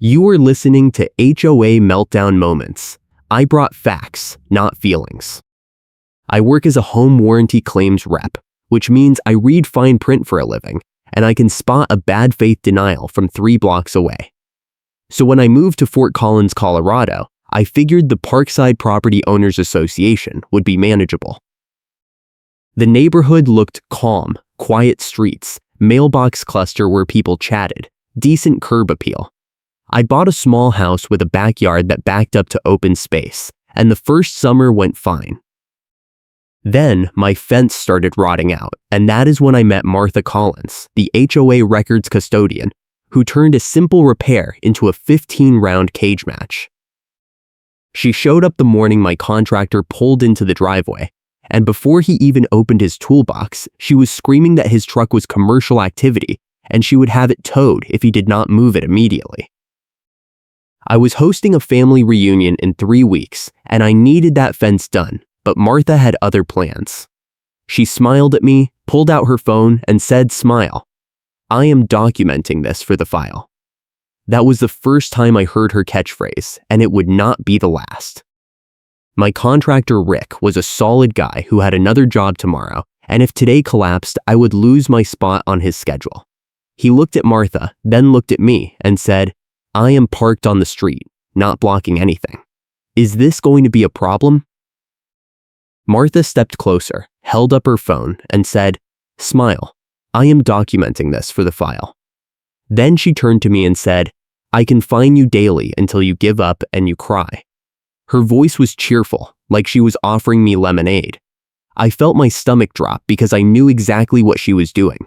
You are listening to HOA Meltdown Moments. I brought facts, not feelings. I work as a home warranty claims rep, which means I read fine print for a living, and I can spot a bad faith denial from 3 blocks away. So when I moved to Fort Collins, Colorado, I figured the Parkside Property Owners Association would be manageable. The neighborhood looked calm, quiet streets, mailbox cluster where people chatted, decent curb appeal. I bought a small house with a backyard that backed up to open space, and the first summer went fine. Then my fence started rotting out, and that is when I met Martha Collins, the HOA records custodian, who turned a simple repair into a 15-round cage match. She showed up the morning my contractor pulled into the driveway, and before he even opened his toolbox, she was screaming that his truck was commercial activity and she would have it towed if he did not move it immediately. I was hosting a family reunion in 3 weeks, and I needed that fence done, but Martha had other plans. She smiled at me, pulled out her phone, and said, "Smile. I am documenting this for the file." That was the first time I heard her catchphrase, and it would not be the last. My contractor, Rick, was a solid guy who had another job tomorrow, and if today collapsed, I would lose my spot on his schedule. He looked at Martha, then looked at me, and said, "I am parked on the street, not blocking anything. Is this going to be a problem?" Martha stepped closer, held up her phone, and said, "Smile. I am documenting this for the file." Then she turned to me and said, "I can fine you daily until you give up and you cry." Her voice was cheerful, like she was offering me lemonade. I felt my stomach drop because I knew exactly what she was doing.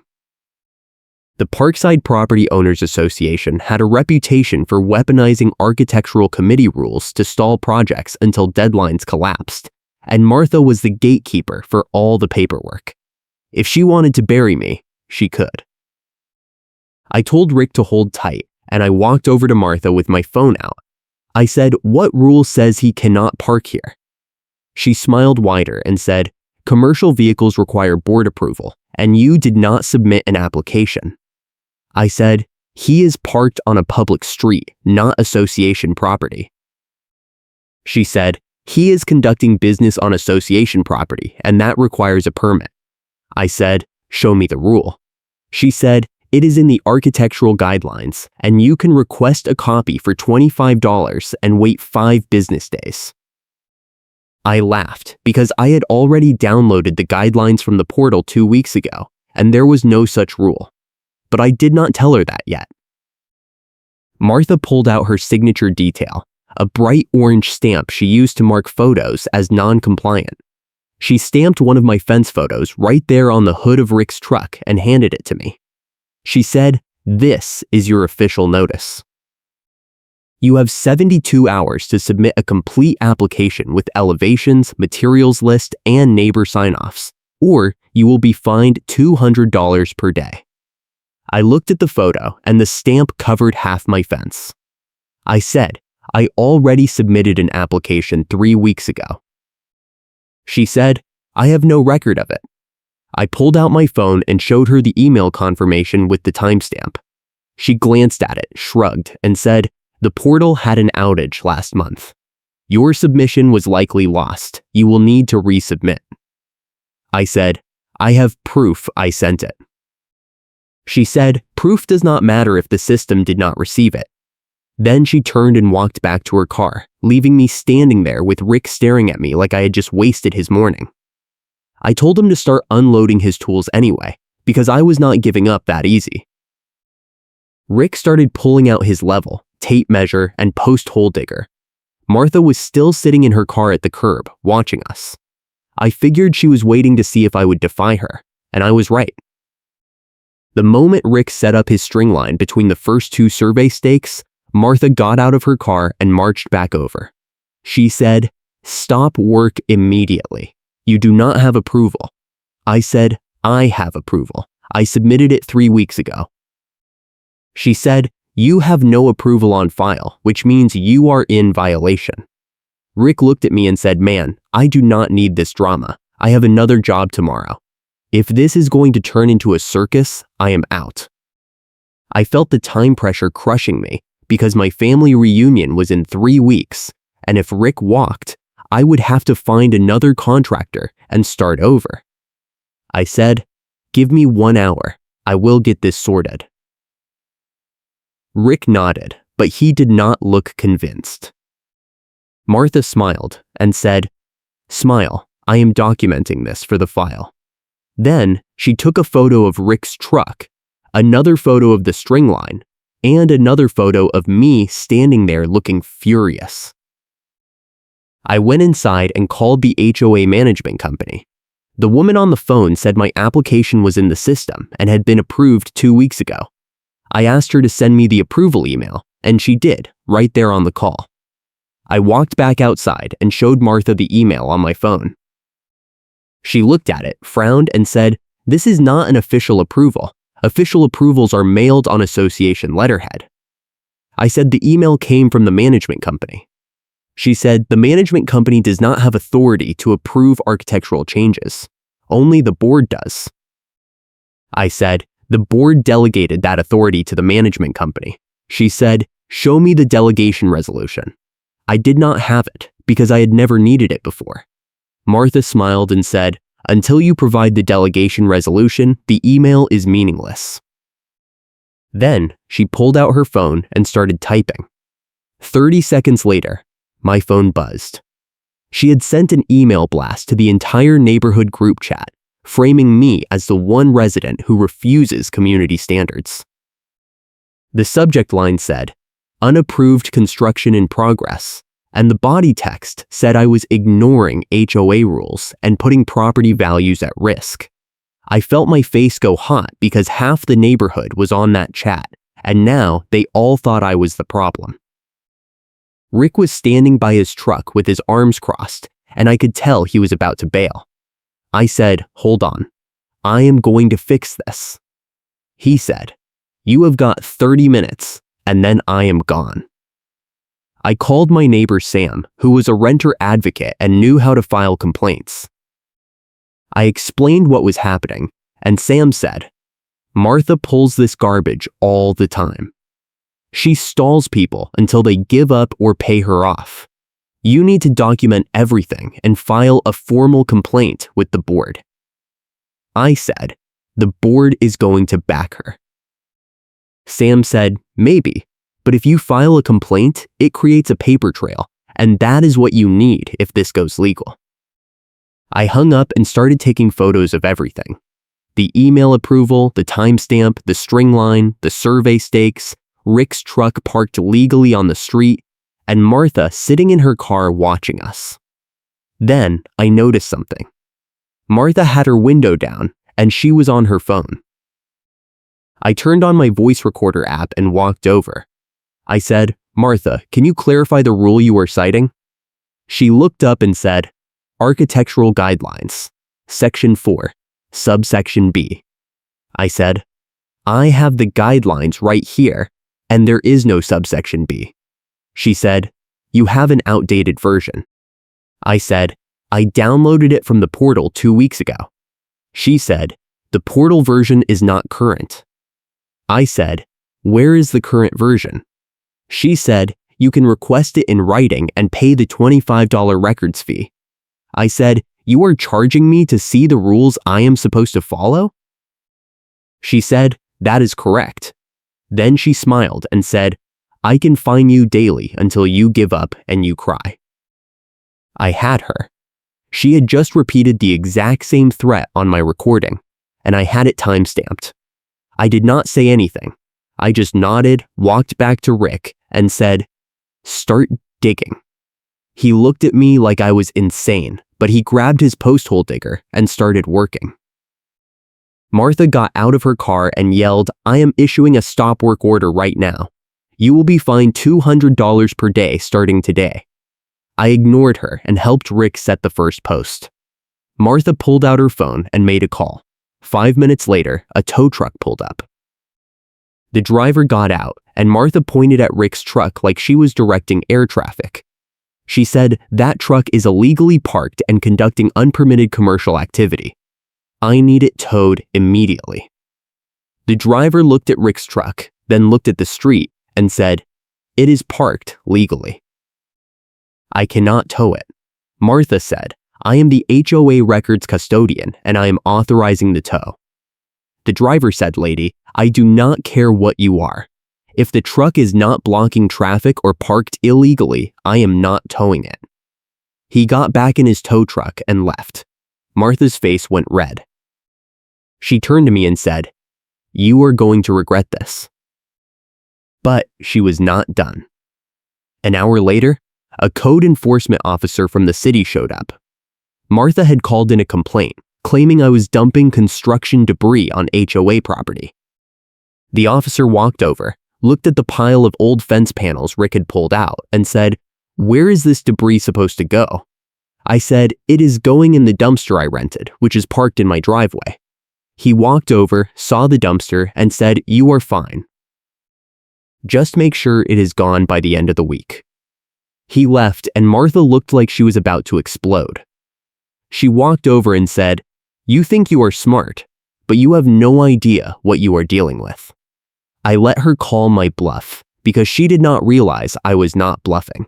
The Parkside Property Owners Association had a reputation for weaponizing architectural committee rules to stall projects until deadlines collapsed, and Martha was the gatekeeper for all the paperwork. If she wanted to bury me, she could. I told Rick to hold tight, and I walked over to Martha with my phone out. I said, "What rule says he cannot park here?" She smiled wider and said, "Commercial vehicles require board approval, and you did not submit an application." I said, "He is parked on a public street, not association property." She said, "He is conducting business on association property, and that requires a permit." I said, "Show me the rule." She said, "It is in the architectural guidelines, and you can request a copy for $25 and wait 5 business days." I laughed because I had already downloaded the guidelines from the portal 2 weeks ago, and there was no such rule. But I did not tell her that yet. Martha pulled out her signature detail, a bright orange stamp she used to mark photos as non-compliant. She stamped one of my fence photos right there on the hood of Rick's truck and handed it to me. She said, "This is your official notice. You have 72 hours to submit a complete application with elevations, materials list, and neighbor sign-offs, or you will be fined $200 per day." I looked at the photo, and the stamp covered half my fence. I said, "I already submitted an application 3 weeks ago." She said, "I have no record of it." I pulled out my phone and showed her the email confirmation with the timestamp. She glanced at it, shrugged, and said, "The portal had an outage last month. Your submission was likely lost. You will need to resubmit." I said, "I have proof I sent it." She said, "Proof does not matter if the system did not receive it." Then she turned and walked back to her car, leaving me standing there with Rick staring at me like I had just wasted his morning. I told him to start unloading his tools anyway, because I was not giving up that easy. Rick started pulling out his level, tape measure, and post hole digger. Martha was still sitting in her car at the curb, watching us. I figured she was waiting to see if I would defy her, and I was right. The moment Rick set up his string line between the first 2 survey stakes, Martha got out of her car and marched back over. She said, "Stop work immediately. You do not have approval." I said, "I have approval. I submitted it 3 weeks ago." She said, "You have no approval on file, which means you are in violation." Rick looked at me and said, "Man, I do not need this drama. I have another job tomorrow. If this is going to turn into a circus, I am out." I felt the time pressure crushing me because my family reunion was in 3 weeks, and if Rick walked, I would have to find another contractor and start over. I said, "Give me 1 hour. I will get this sorted." Rick nodded, but he did not look convinced. Martha smiled and said, "Smile, I am documenting this for the file." Then she took a photo of Rick's truck, another photo of the string line, and another photo of me standing there looking furious. I went inside and called the HOA management company. The woman on the phone said my application was in the system and had been approved 2 weeks ago. I asked her to send me the approval email, and she did, right there on the call. I walked back outside and showed Martha the email on my phone. She looked at it, frowned, and said, "This is not an official approval. Official approvals are mailed on association letterhead." I said the email came from the management company. She said the management company does not have authority to approve architectural changes. Only the board does. I said, "The board delegated that authority to the management company." She said, "Show me the delegation resolution." I did not have it because I had never needed it before. Martha smiled and said, "Until you provide the delegation resolution, the email is meaningless." Then she pulled out her phone and started typing. 30 seconds later, my phone buzzed. She had sent an email blast to the entire neighborhood group chat, framing me as the one resident who refuses community standards. The subject line said, "Unapproved construction in progress," and the body text said I was ignoring HOA rules and putting property values at risk. I felt my face go hot because half the neighborhood was on that chat, and now they all thought I was the problem. Rick was standing by his truck with his arms crossed, and I could tell he was about to bail. I said, "Hold on. I am going to fix this." He said, "You have got 30 minutes, and then I am gone." I called my neighbor Sam, who was a renter advocate and knew how to file complaints. I explained what was happening, and Sam said, "Martha pulls this garbage all the time. She stalls people until they give up or pay her off. You need to document everything and file a formal complaint with the board." I said, "The board is going to back her." Sam said, "Maybe, but if you file a complaint, it creates a paper trail, and that is what you need if this goes legal." I hung up and started taking photos of everything. The email approval, the timestamp, the string line, the survey stakes, Rick's truck parked legally on the street, and Martha sitting in her car watching us. Then I noticed something. Martha had her window down, and she was on her phone. I turned on my voice recorder app and walked over. I said, "Martha, can you clarify the rule you are citing?" She looked up and said, "Architectural Guidelines, Section 4, Subsection B." I said, "I have the guidelines right here, and there is no subsection B." She said, "You have an outdated version." I said, "I downloaded it from the portal 2 weeks ago." She said, "The portal version is not current." I said, "Where is the current version?" She said, "You can request it in writing and pay the $25 records fee." I said, "You are charging me to see the rules I am supposed to follow?" She said, "That is correct." Then she smiled and said, "I can fine you daily until you give up and you cry." I had her. She had just repeated the exact same threat on my recording, and I had it timestamped. I did not say anything. I just nodded, walked back to Rick, and said, "Start digging." He looked at me like I was insane, but he grabbed his post hole digger and started working. Martha got out of her car and yelled, "I am issuing a stop work order right now. You will be fined $200 per day starting today." I ignored her and helped Rick set the first post. Martha pulled out her phone and made a call. 5 minutes later, a tow truck pulled up. The driver got out, and Martha pointed at Rick's truck like she was directing air traffic. She said, "That truck is illegally parked and conducting unpermitted commercial activity. I need it towed immediately." The driver looked at Rick's truck, then looked at the street and said, It is parked legally. I cannot tow it. Martha said, I am the HOA records custodian and I am authorizing the tow. The driver said, lady, I do not care what you are. If the truck is not blocking traffic or parked illegally, I am not towing it. He got back in his tow truck and left. Martha's face went red. She turned to me and said, you are going to regret this. But she was not done. An hour later, a code enforcement officer from the city showed up. Martha had called in a complaint, claiming I was dumping construction debris on HOA property. The officer walked over, looked at the pile of old fence panels Rick had pulled out, and said, where is this debris supposed to go? I said, it is going in the dumpster I rented, which is parked in my driveway. He walked over, saw the dumpster, and said, you are fine. Just make sure it is gone by the end of the week. He left, and Martha looked like she was about to explode. She walked over and said, you think you are smart, but you have no idea what you are dealing with. I let her call my bluff because she did not realize I was not bluffing.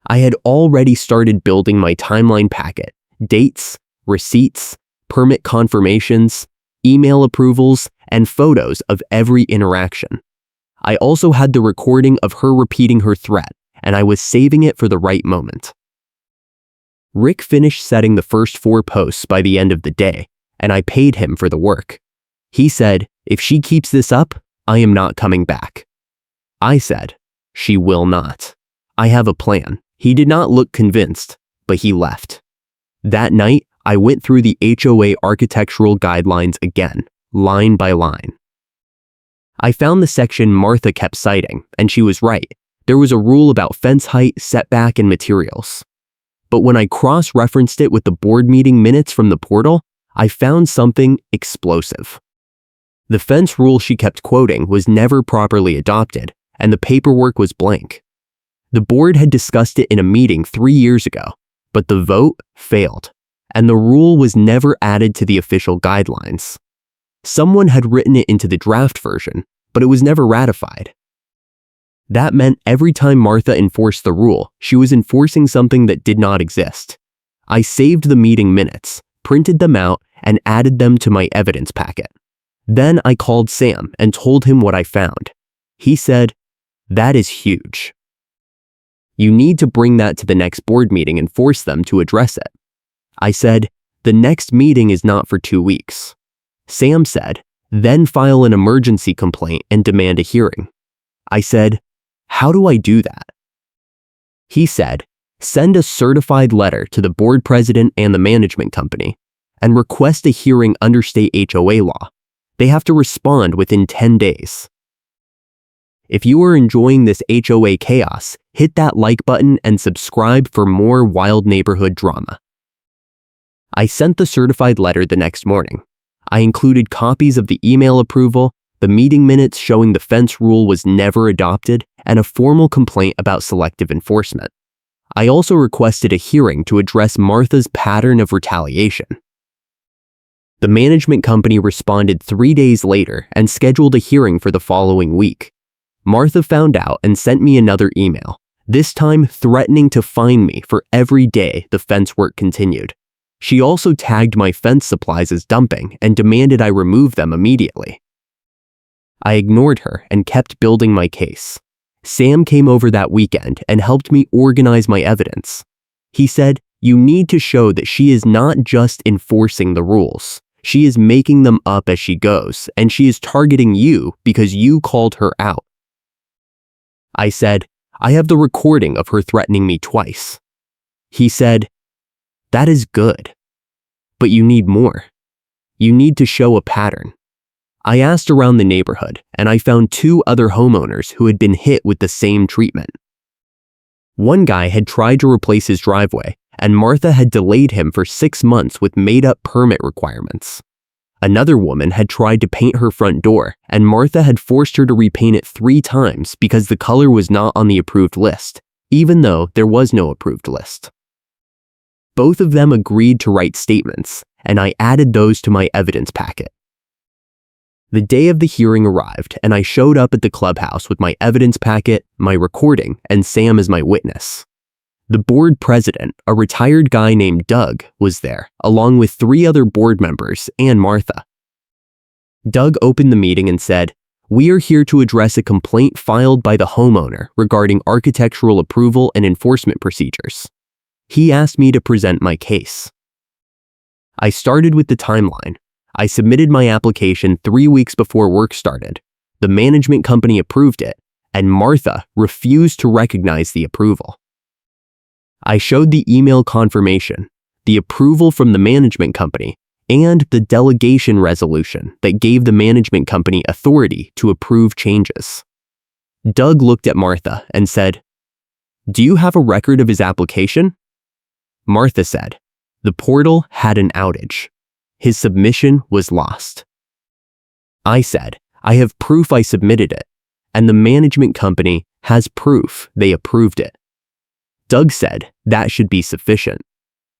I had already started building my timeline packet, dates, receipts, permit confirmations, email approvals, and photos of every interaction. I also had the recording of her repeating her threat, and I was saving it for the right moment. Rick finished setting the first 4 posts by the end of the day, and I paid him for the work. He said, if she keeps this up, I am not coming back. I said, she will not. I have a plan. He did not look convinced, but he left. That night, I went through the HOA architectural guidelines again, line by line. I found the section Martha kept citing, and she was right. There was a rule about fence height, setback, and materials. But when I cross-referenced it with the board meeting minutes from the portal, I found something explosive. The fence rule she kept quoting was never properly adopted, and the paperwork was blank. The board had discussed it in a meeting 3 years ago, but the vote failed, and the rule was never added to the official guidelines. Someone had written it into the draft version, but it was never ratified. That meant every time Martha enforced the rule, she was enforcing something that did not exist. I saved the meeting minutes, printed them out, and added them to my evidence packet. Then I called Sam and told him what I found. He said, that is huge. You need to bring that to the next board meeting and force them to address it. I said, the next meeting is not for 2 weeks. Sam said, then file an emergency complaint and demand a hearing. I said, how do I do that? He said, send a certified letter to the board president and the management company and request a hearing under state HOA law. They have to respond within 10 days. If you are enjoying this HOA chaos, hit that like button and subscribe for more wild neighborhood drama. I sent the certified letter the next morning. I included copies of the email approval, the meeting minutes showing the fence rule was never adopted, and a formal complaint about selective enforcement. I also requested a hearing to address Martha's pattern of retaliation. The management company responded 3 days later and scheduled a hearing for the following week. Martha found out and sent me another email, this time threatening to fine me for every day the fence work continued. She also tagged my fence supplies as dumping and demanded I remove them immediately. I ignored her and kept building my case. Sam came over that weekend and helped me organize my evidence. He said, you need to show that she is not just enforcing the rules. She is making them up as she goes, and she is targeting you because you called her out. I said, I have the recording of her threatening me twice. He said, that is good, but you need more. You need to show a pattern. I asked around the neighborhood, and I found 2 other homeowners who had been hit with the same treatment. One guy had tried to replace his driveway, and Martha had delayed him for 6 months with made-up permit requirements. Another woman had tried to paint her front door, and Martha had forced her to repaint it 3 times because the color was not on the approved list, even though there was no approved list. Both of them agreed to write statements, and I added those to my evidence packet. The day of the hearing arrived, and I showed up at the clubhouse with my evidence packet, my recording, and Sam as my witness. The board president, a retired guy named Doug, was there, along with 3 other board members and Martha. Doug opened the meeting and said, "We are here to address a complaint filed by the homeowner regarding architectural approval and enforcement procedures." He asked me to present my case. I started with the timeline. I submitted my application 3 weeks before work started. The management company approved it, and Martha refused to recognize the approval. I showed the email confirmation, the approval from the management company, and the delegation resolution that gave the management company authority to approve changes. Doug looked at Martha and said, "Do you have a record of his application?" Martha said, "The portal had an outage. His submission was lost." I said, "I have proof I submitted it, and the management company has proof they approved it." Doug said, "That should be sufficient."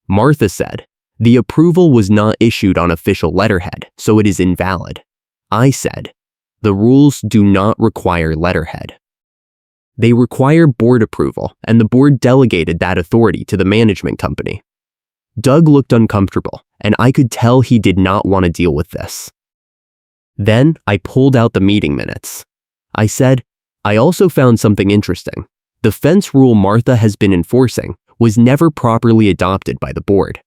Martha said, "The approval was not issued on official letterhead, so it is invalid." I said, "The rules do not require letterhead. They require board approval, and the board delegated that authority to the management company." Doug looked uncomfortable, and I could tell he did not want to deal with this. Then I pulled out the meeting minutes. I said, "I also found something interesting. The fence rule Martha has been enforcing was never properly adopted by the board."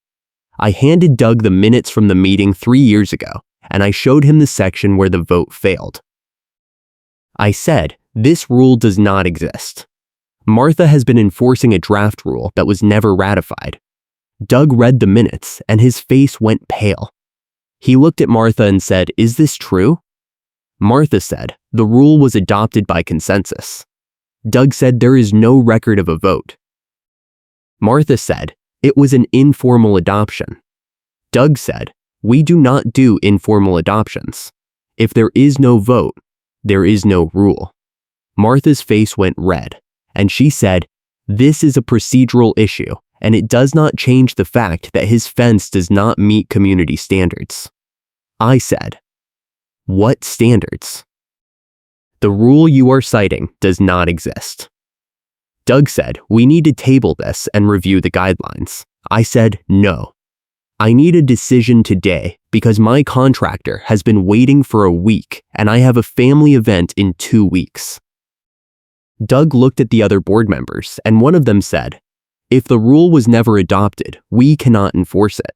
I handed Doug the minutes from the meeting 3 years ago, and I showed him the section where the vote failed. I said, "This rule does not exist. Martha has been enforcing a draft rule that was never ratified." Doug read the minutes, and his face went pale. He looked at Martha and said, "Is this true?" Martha said, "The rule was adopted by consensus." Doug said, "There is no record of a vote." Martha said, "It was an informal adoption." Doug said, "We do not do informal adoptions. If there is no vote, there is no rule." Martha's face went red, and she said, "This is a procedural issue, and it does not change the fact that his fence does not meet community standards." I said, "What standards?" "The rule you are citing does not exist." Doug said, "We need to table this and review the guidelines." I said, "No. I need a decision today because my contractor has been waiting for a week and I have a family event in 2 weeks." Doug looked at the other board members, and one of them said, "If the rule was never adopted, we cannot enforce it."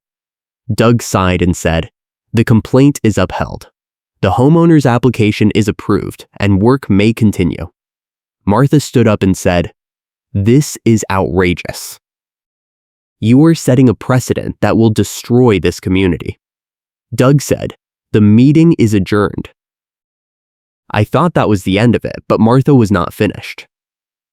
Doug sighed and said, "The complaint is upheld. The homeowner's application is approved and work may continue." Martha stood up and said, "This is outrageous. You are setting a precedent that will destroy this community." Doug said, "The meeting is adjourned." I thought that was the end of it, but Martha was not finished.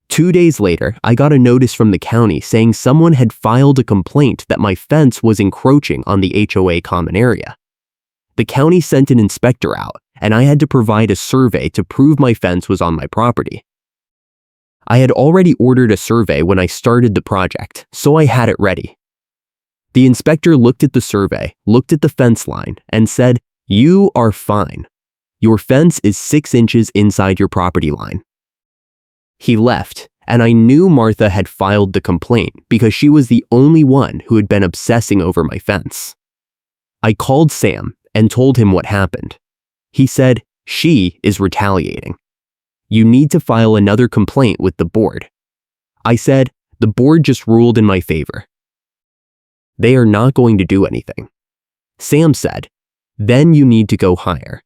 2 days later, I got a notice from the county saying someone had filed a complaint that my fence was encroaching on the HOA common area. The county sent an inspector out, and I had to provide a survey to prove my fence was on my property. I had already ordered a survey when I started the project, so I had it ready. The inspector looked at the survey, looked at the fence line, and said, "You are fine. Your fence is 6 inches inside your property line." He left, and I knew Martha had filed the complaint because she was the only one who had been obsessing over my fence. I called Sam and told him what happened. He said, "She is retaliating. You need to file another complaint with the board." I said, "The board just ruled in my favor. They are not going to do anything." Sam said, "Then you need to go higher.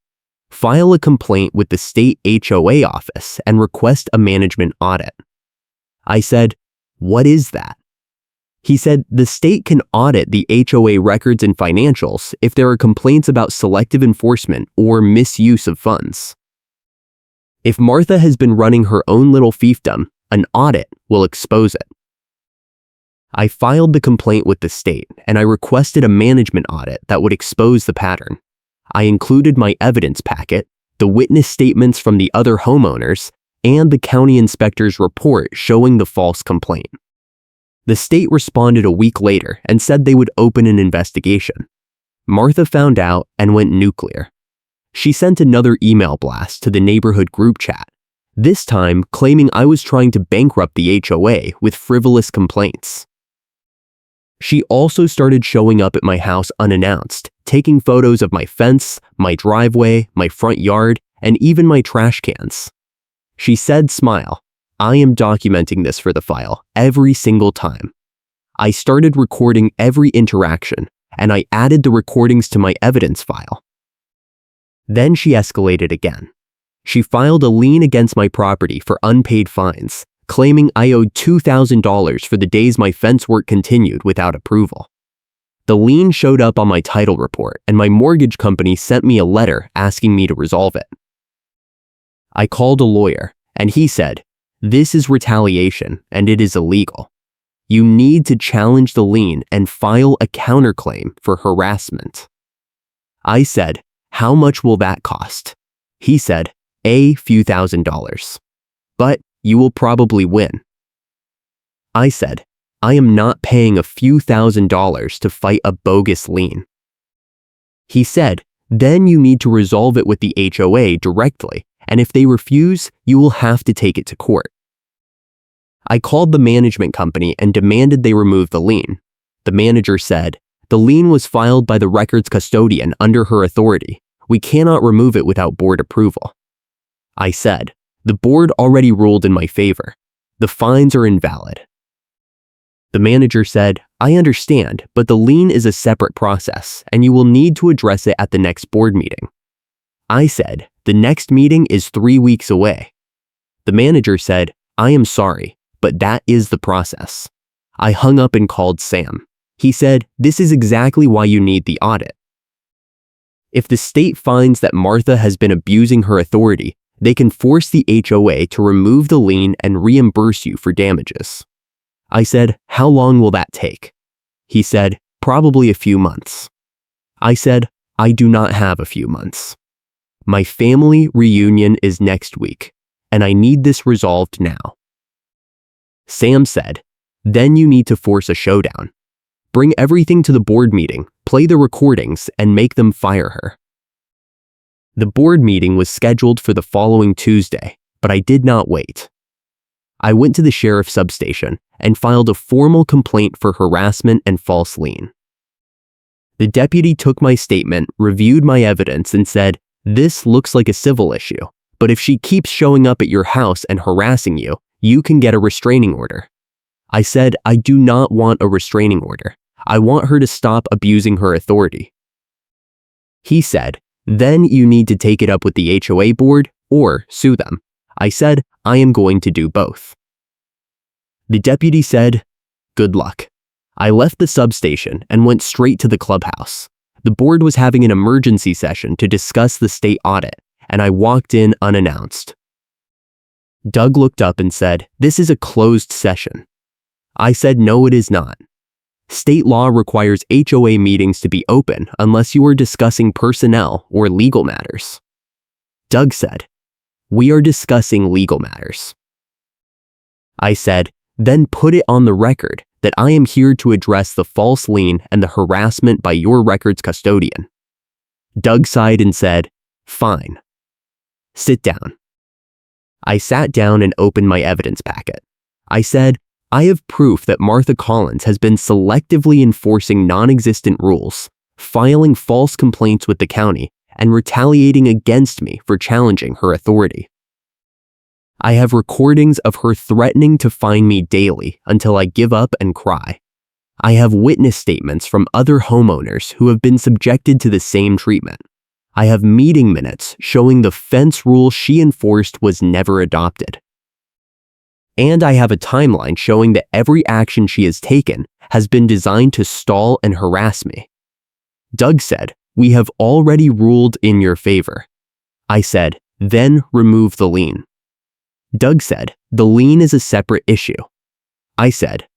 File a complaint with the state HOA office and request a management audit." I said, "What is that?" He said, "The state can audit the HOA records and financials if there are complaints about selective enforcement or misuse of funds. If Martha has been running her own little fiefdom, an audit will expose it." I filed the complaint with the state, and I requested a management audit that would expose the pattern. I included my evidence packet, the witness statements from the other homeowners, and the county inspector's report showing the false complaint. The state responded a week later and said they would open an investigation. Martha found out and went nuclear. She sent another email blast to the neighborhood group chat, this time claiming I was trying to bankrupt the HOA with frivolous complaints. She also started showing up at my house unannounced, taking photos of my fence, my driveway, my front yard, and even my trash cans. She said, "Smile. I am documenting this for the file every single time." I started recording every interaction, and I added the recordings to my evidence file. Then she escalated again. She filed a lien against my property for unpaid fines, claiming I owed $2,000 for the days my fence work continued without approval. The lien showed up on my title report, and my mortgage company sent me a letter asking me to resolve it. I called a lawyer, and he said, "This is retaliation, and it is illegal. You need to challenge the lien and file a counterclaim for harassment." I said, "How much will that cost?" He said, "A few $1,000s. But you will probably win." I said, "I am not paying a few $1,000s to fight a bogus lien." He said, "Then you need to resolve it with the HOA directly, and if they refuse, you will have to take it to court." I called the management company and demanded they remove the lien. The manager said, "The lien was filed by the records custodian under her authority. We cannot remove it without board approval." I said, "The board already ruled in my favor. The fines are invalid." The manager said, "I understand, but the lien is a separate process, and you will need to address it at the next board meeting." I said, "The next meeting is 3 weeks away." The manager said, "I am sorry, but that is the process." I hung up and called Sam. He said, "This is exactly why you need the audit. If the state finds that Martha has been abusing her authority, they can force the HOA to remove the lien and reimburse you for damages." I said, "How long will that take?" He said, "Probably a few months." I said, "I do not have a few months. My family reunion is next week, and I need this resolved now." Sam said, "Then you need to force a showdown. Bring everything to the board meeting, play the recordings, and make them fire her." The board meeting was scheduled for the following Tuesday, but I did not wait. I went to the sheriff's substation and filed a formal complaint for harassment and false lien. The deputy took my statement, reviewed my evidence, and said, "This looks like a civil issue, but if she keeps showing up at your house and harassing you, you can get a restraining order." I said, "I do not want a restraining order. I want her to stop abusing her authority." He said, "Then you need to take it up with the HOA board or sue them." I said, "I am going to do both." The deputy said, "Good luck." I left the substation and went straight to the clubhouse. The board was having an emergency session to discuss the state audit, and I walked in unannounced. Doug looked up and said, "This is a closed session." I said, "No, it is not. State law requires HOA meetings to be open unless you are discussing personnel or legal matters." Doug said, "We are discussing legal matters." I said, "Then put it on the record that I am here to address the false lien and the harassment by your records custodian." Doug sighed and said, "Fine. Sit down." I sat down and opened my evidence packet. I said, "I have proof that Martha Collins has been selectively enforcing non-existent rules, filing false complaints with the county, and retaliating against me for challenging her authority. I have recordings of her threatening to fine me daily until I give up and cry. I have witness statements from other homeowners who have been subjected to the same treatment. I have meeting minutes showing the fence rule she enforced was never adopted. And I have a timeline showing that every action she has taken has been designed to stall and harass me." Doug said, "We have already ruled in your favor." I said, "Then remove the lien." Doug said, "The lien is a separate issue." I said,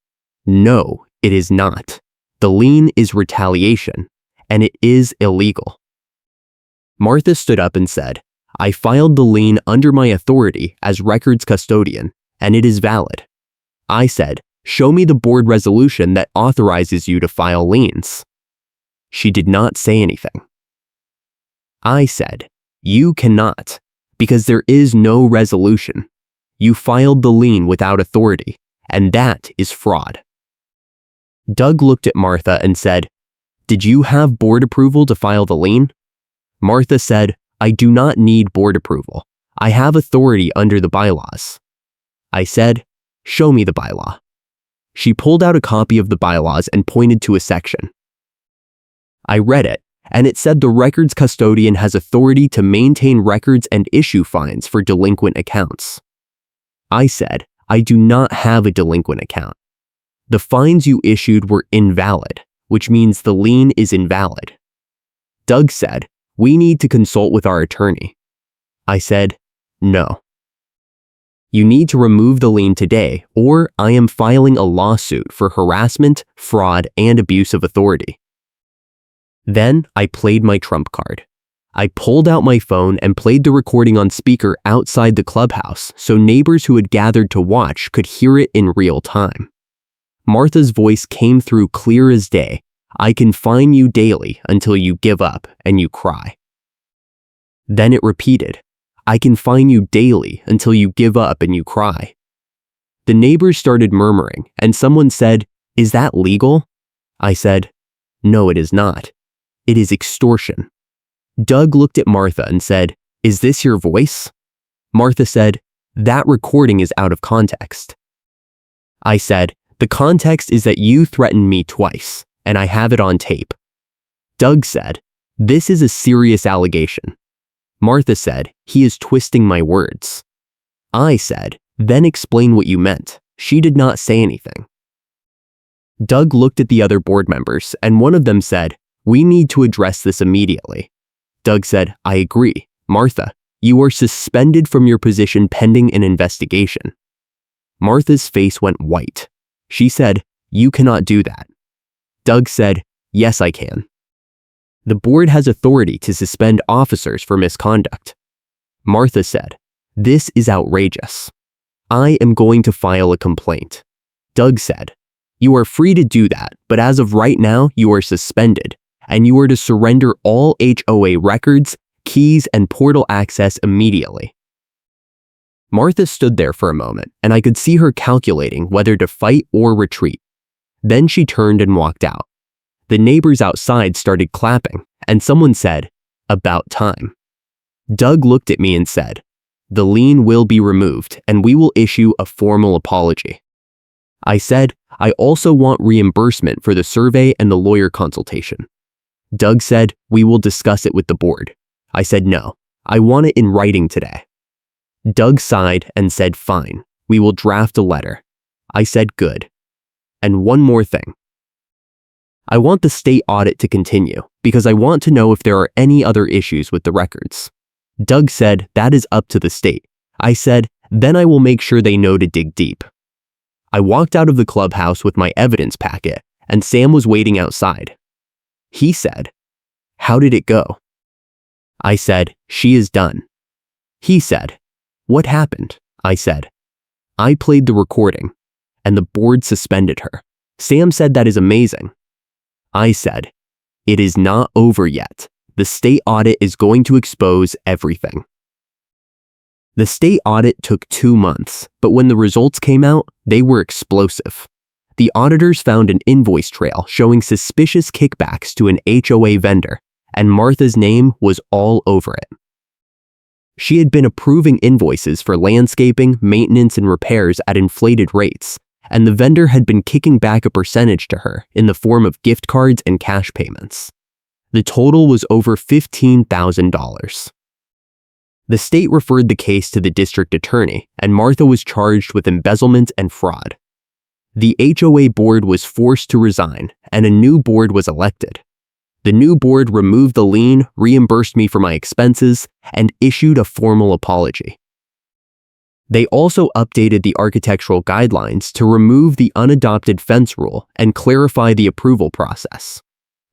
"No, it is not. The lien is retaliation, and it is illegal." Martha stood up and said, "I filed the lien under my authority as records custodian, and it is valid." I said, "Show me the board resolution that authorizes you to file liens." She did not say anything. I said, You cannot, because there is no resolution. You filed the lien without authority, and that is fraud. Doug looked at Martha and said, "Did you have board approval to file the lien?" Martha said, "I do not need board approval. I have authority under the bylaws." I said, "Show me the bylaw." She pulled out a copy of the bylaws and pointed to a section. I read it, and it said the records custodian has authority to maintain records and issue fines for delinquent accounts. I said, "I do not have a delinquent account. The fines you issued were invalid, which means the lien is invalid." Doug said, "We need to consult with our attorney." I said, "No. You need to remove the lien today, or I am filing a lawsuit for harassment, fraud, and abuse of authority." Then I played my trump card. I pulled out my phone and played the recording on speaker outside the clubhouse so neighbors who had gathered to watch could hear it in real time. Martha's voice came through clear as day. "I can fine you daily until you give up and you cry." Then it repeated, "I can fine you daily until you give up and you cry." The neighbors started murmuring, and someone said, "Is that legal?" I said, "No, it is not. It is extortion." Doug looked at Martha and said, "Is this your voice?" Martha said, "That recording is out of context." I said, "The context is that you threatened me twice, and I have it on tape." Doug said, "This is a serious allegation." Martha said, "He is twisting my words." I said, "Then explain what you meant." She did not say anything. Doug looked at the other board members, and one of them said, "We need to address this immediately." Doug said, "I agree. Martha, you are suspended from your position pending an investigation." Martha's face went white. She said, "You cannot do that." Doug said, "Yes, I can. The board has authority to suspend officers for misconduct." Martha said, "This is outrageous. I am going to file a complaint." Doug said, "You are free to do that, but as of right now, you are suspended, and you are to surrender all HOA records, keys, and portal access immediately." Martha stood there for a moment, and I could see her calculating whether to fight or retreat. Then she turned and walked out. The neighbors outside started clapping, and someone said, "About time." Doug looked at me and said, "The lien will be removed, and we will issue a formal apology." I said, "I also want reimbursement for the survey and the lawyer consultation." Doug said, "We will discuss it with the board." I said, "No, I want it in writing today." Doug sighed and said, "Fine, we will draft a letter." I said, "Good. And one more thing. I want the state audit to continue because I want to know if there are any other issues with the records." Doug said, "That is up to the state." I said, "Then I will make sure they know to dig deep." I walked out of the clubhouse with my evidence packet, and Sam was waiting outside. He said, "How did it go?" I said, "She is done." He said, "What happened?" I said, "I played the recording, and the board suspended her." Sam said, "That is amazing." I said, "It is not over yet. The state audit is going to expose everything." The state audit took 2 months, but when the results came out, they were explosive. The auditors found an invoice trail showing suspicious kickbacks to an HOA vendor, and Martha's name was all over it. She had been approving invoices for landscaping, maintenance, and repairs at inflated rates, and the vendor had been kicking back a percentage to her in the form of gift cards and cash payments. The total was over $15,000. The state referred the case to the district attorney, and Martha was charged with embezzlement and fraud. The HOA board was forced to resign, and a new board was elected. The new board removed the lien, reimbursed me for my expenses, and issued a formal apology. They also updated the architectural guidelines to remove the unadopted fence rule and clarify the approval process.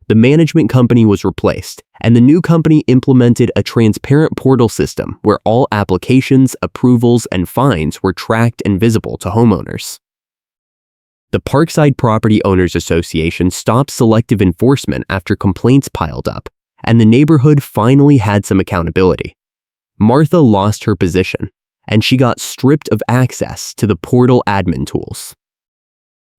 The management company was replaced, and the new company implemented a transparent portal system where all applications, approvals, and fines were tracked and visible to homeowners. The Parkside Property Owners Association stopped selective enforcement after complaints piled up, and the neighborhood finally had some accountability. Martha lost her position, and she got stripped of access to the portal admin tools.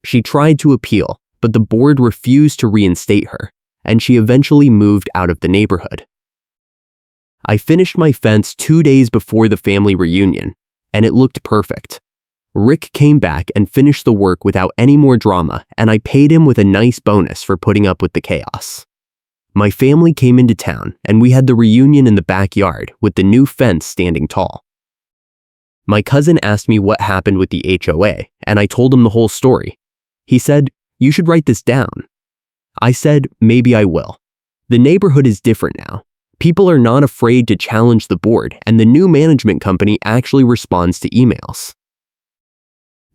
She tried to appeal, but the board refused to reinstate her, and she eventually moved out of the neighborhood. I finished my fence 2 days before the family reunion, and it looked perfect. Rick came back and finished the work without any more drama, and I paid him with a nice bonus for putting up with the chaos. My family came into town, and we had the reunion in the backyard with the new fence standing tall. My cousin asked me what happened with the HOA, and I told him the whole story. He said, "You should write this down." I said, "Maybe I will." The neighborhood is different now. People are not afraid to challenge the board, and the new management company actually responds to emails.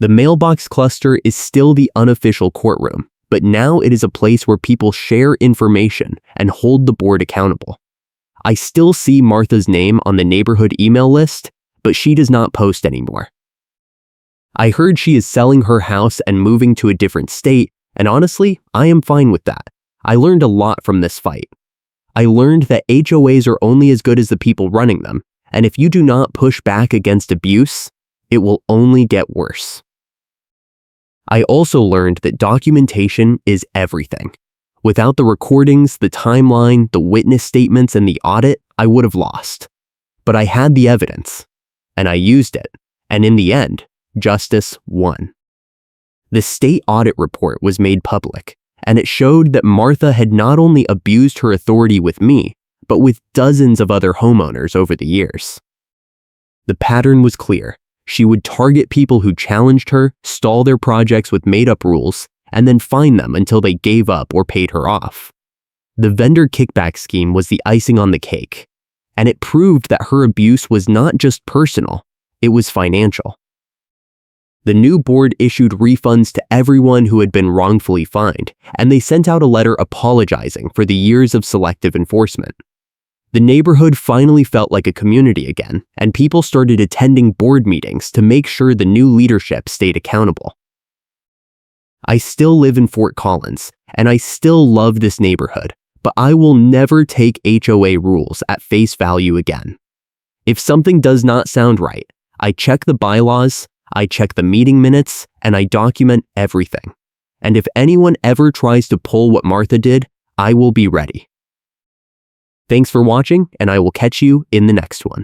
The mailbox cluster is still the unofficial courtroom, but now it is a place where people share information and hold the board accountable. I still see Martha's name on the neighborhood email list, but she does not post anymore. I heard she is selling her house and moving to a different state, and honestly, I am fine with that. I learned a lot from this fight. I learned that HOAs are only as good as the people running them, and if you do not push back against abuse, it will only get worse. I also learned that documentation is everything. Without the recordings, the timeline, the witness statements, and the audit, I would have lost. But I had the evidence, and I used it, and in the end, justice won. The state audit report was made public, and it showed that Martha had not only abused her authority with me, but with dozens of other homeowners over the years. The pattern was clear. She would target people who challenged her, stall their projects with made-up rules, and then fine them until they gave up or paid her off. The vendor kickback scheme was the icing on the cake, and it proved that her abuse was not just personal, it was financial. The new board issued refunds to everyone who had been wrongfully fined, and they sent out a letter apologizing for the years of selective enforcement. The neighborhood finally felt like a community again, and people started attending board meetings to make sure the new leadership stayed accountable. I still live in Fort Collins, and I still love this neighborhood, but I will never take HOA rules at face value again. If something does not sound right, I check the bylaws, I check the meeting minutes, and I document everything. And if anyone ever tries to pull what Martha did, I will be ready. Thanks for watching, and I will catch you in the next one.